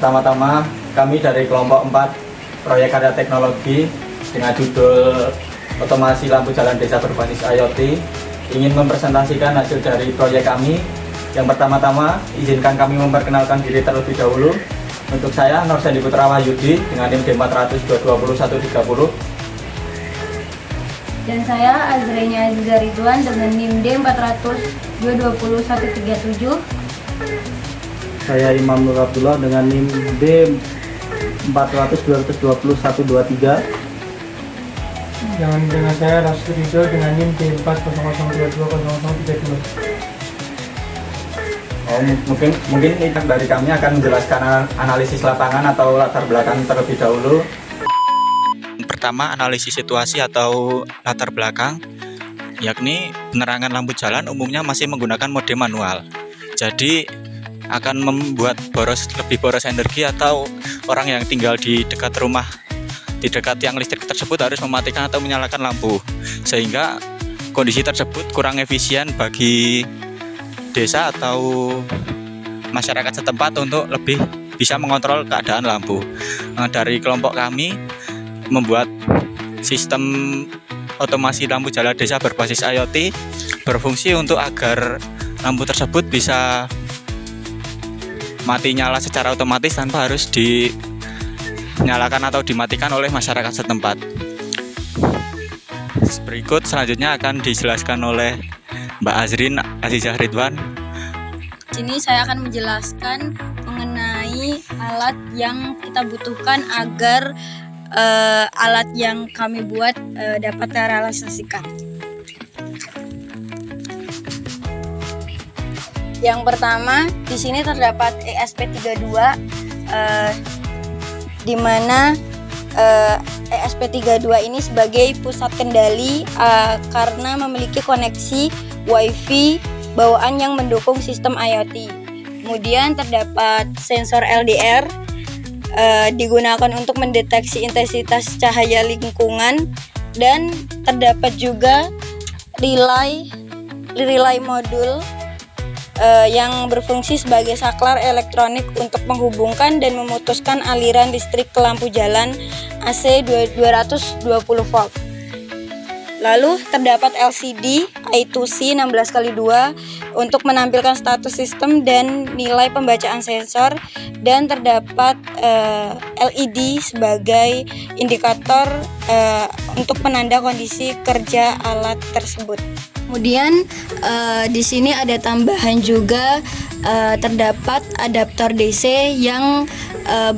Pertama-tama kami dari kelompok 4 proyek karya teknologi dengan judul Otomasi Lampu Jalan Desa Berbasis IoT ingin mempresentasikan hasil dari proyek kami. Yang pertama-tama izinkan kami memperkenalkan diri terlebih dahulu. Untuk saya Nur Sandi Putra Wahyudi dengan NIM D400220130. Dan saya Azrenia Aziza Ridwan dengan NIM D400220137. Saya Imam Nur Abdullah dengan NIM D400220123. Dengan saya Rasul Ridho dengan NIM D400220032. Mungkin dari kami akan menjelaskan analisis lapangan atau latar belakang terlebih dahulu. Pertama, analisis situasi atau latar belakang, yakni penerangan lampu jalan umumnya masih menggunakan mode manual. Jadi akan membuat lebih boros energi, atau orang yang tinggal di dekat rumah, di dekat tiang listrik tersebut harus mematikan atau menyalakan lampu, sehingga kondisi tersebut kurang efisien bagi desa atau masyarakat setempat untuk lebih bisa mengontrol keadaan lampu. Dari kelompok kami membuat sistem otomasi lampu jalan desa berbasis IoT berfungsi untuk agar lampu tersebut bisa mati nyala secara otomatis tanpa harus dinyalakan atau dimatikan oleh masyarakat setempat. Berikut selanjutnya akan dijelaskan oleh Mbak Azrin Azizah Ridwan. Di sini saya akan menjelaskan mengenai alat yang kita butuhkan agar alat yang kami buat dapat terrealisasikan. Yang pertama, di sini terdapat ESP32, di mana ESP32 ini sebagai pusat kendali karena memiliki koneksi Wi-Fi bawaan yang mendukung sistem IoT. Kemudian terdapat sensor LDR digunakan untuk mendeteksi intensitas cahaya lingkungan, dan terdapat juga relay modul yang berfungsi sebagai saklar elektronik untuk menghubungkan dan memutuskan aliran listrik ke lampu jalan AC 220 volt. Lalu terdapat LCD I2C 16x2 untuk menampilkan status sistem dan nilai pembacaan sensor, dan terdapat LED sebagai indikator untuk penanda kondisi kerja alat tersebut. Kemudian di sini ada tambahan juga, terdapat adaptor DC yang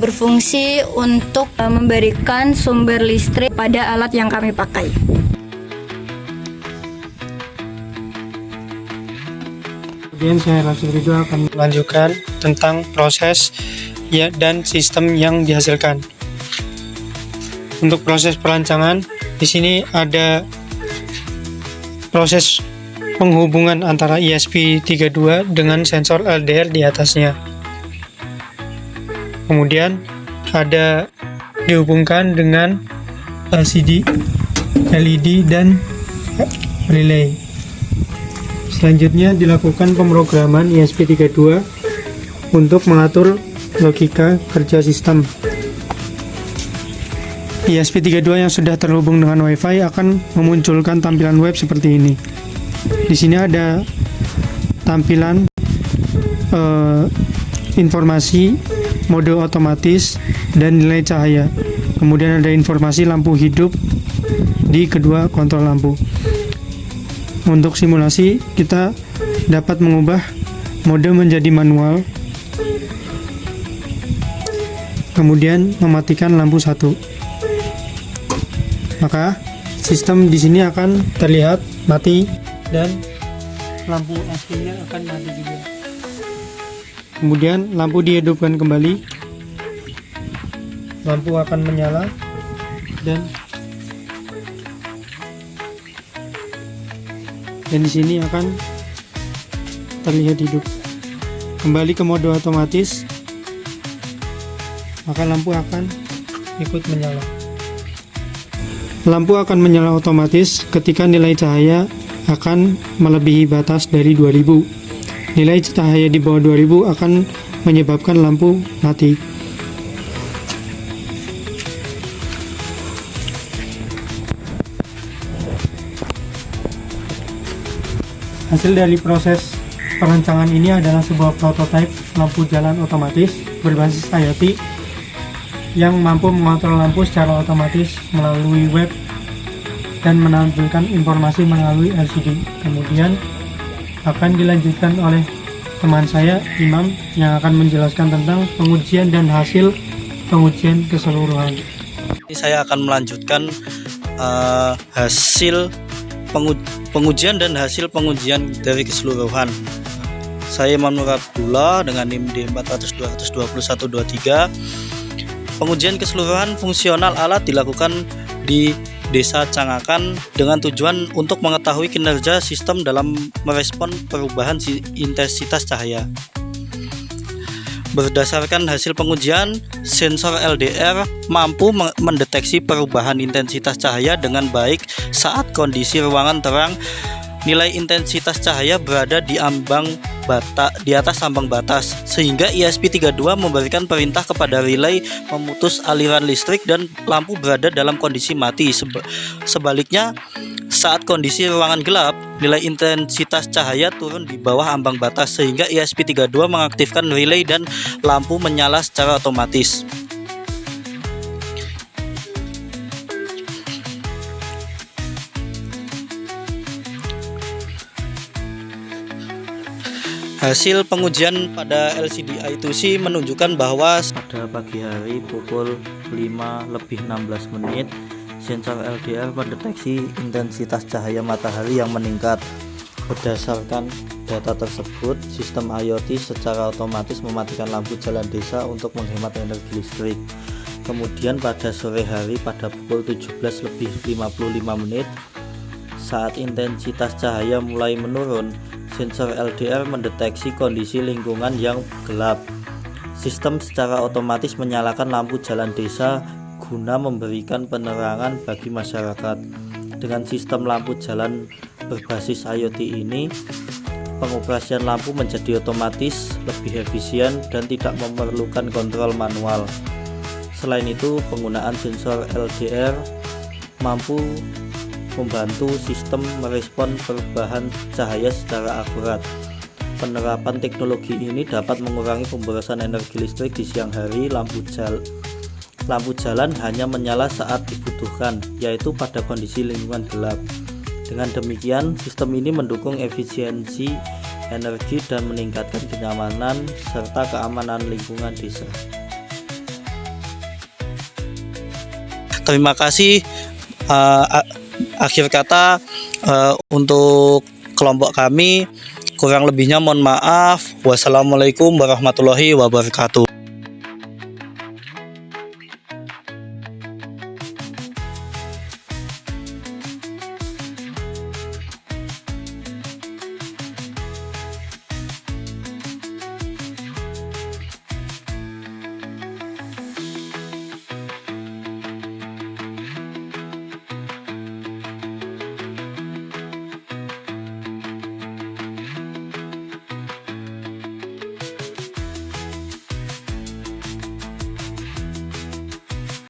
berfungsi untuk memberikan sumber listrik pada alat yang kami pakai. Kemudian saya Rasul Ridho akan melanjutkan tentang proses dan sistem yang dihasilkan. Untuk proses perancangan, di sini ada proses penghubungan antara ESP32 dengan sensor LDR di atasnya. Kemudian ada dihubungkan dengan LCD, LED, dan relay. Selanjutnya dilakukan pemrograman ESP32 untuk mengatur logika kerja sistem. ESP32 yang sudah terhubung dengan Wi-Fi akan memunculkan tampilan web seperti ini. Di sini ada tampilan informasi, mode otomatis, dan nilai cahaya. Kemudian ada informasi lampu hidup di kedua kontrol lampu. Untuk simulasi, kita dapat mengubah mode menjadi manual, kemudian mematikan lampu satu. Maka sistem di sini akan terlihat mati dan lampu aslinya akan mati juga. Kemudian lampu dihidupkan kembali, lampu akan menyala dan di sini akan terlihat hidup. Kembali ke mode otomatis, maka lampu akan ikut menyala. Lampu akan menyala otomatis ketika nilai cahaya akan melebihi batas dari 2000. Nilai cahaya di bawah 2000 akan menyebabkan lampu mati. Hasil dari proses perancangan ini adalah sebuah prototipe lampu jalan otomatis berbasis IoT yang mampu mengontrol lampu secara otomatis melalui web dan menampilkan informasi melalui LCD. Kemudian akan dilanjutkan oleh teman saya, Imam, yang akan menjelaskan tentang pengujian dan hasil pengujian keseluruhan. Saya akan melanjutkan hasil pengujian dan hasil pengujian dari keseluruhan. Saya Imam Nur Abdullah dengan NIM D400-221-23. Pengujian keseluruhan fungsional alat dilakukan di Desa Cangakan dengan tujuan untuk mengetahui kinerja sistem dalam merespon perubahan intensitas cahaya. Berdasarkan hasil pengujian, sensor LDR mampu mendeteksi perubahan intensitas cahaya dengan baik saat kondisi ruangan terang. Nilai intensitas cahaya berada di atas ambang batas, sehingga ESP32 memberikan perintah kepada relay memutus aliran listrik dan lampu berada dalam kondisi mati. Sebaliknya, saat kondisi ruangan gelap, nilai intensitas cahaya turun di bawah ambang batas, sehingga ESP32 mengaktifkan relay dan lampu menyala secara otomatis. Hasil pengujian pada LCD I2C menunjukkan bahwa pada pagi hari pukul 5:16 sensor LDR mendeteksi intensitas cahaya matahari yang meningkat. Berdasarkan data tersebut, sistem IoT secara otomatis mematikan lampu jalan desa untuk menghemat energi listrik. Kemudian pada sore hari pada pukul 17:55 saat intensitas cahaya mulai menurun, sensor LDR mendeteksi kondisi lingkungan yang gelap. Sistem secara otomatis menyalakan lampu jalan desa guna memberikan penerangan bagi masyarakat. Dengan sistem lampu jalan berbasis IoT ini, pengoperasian lampu menjadi otomatis, lebih efisien, dan tidak memerlukan kontrol manual. Selain itu, penggunaan sensor LDR mampu membantu sistem merespon perubahan cahaya secara akurat. Penerapan teknologi ini dapat mengurangi pemborosan energi listrik di siang hari. Lampu jalan hanya menyala saat dibutuhkan, yaitu pada kondisi lingkungan gelap. Dengan demikian, sistem ini mendukung efisiensi energi dan meningkatkan kenyamanan serta keamanan lingkungan desa. Terima kasih. Akhir kata untuk kelompok kami, kurang lebihnya mohon maaf. Wassalamualaikum warahmatullahi wabarakatuh.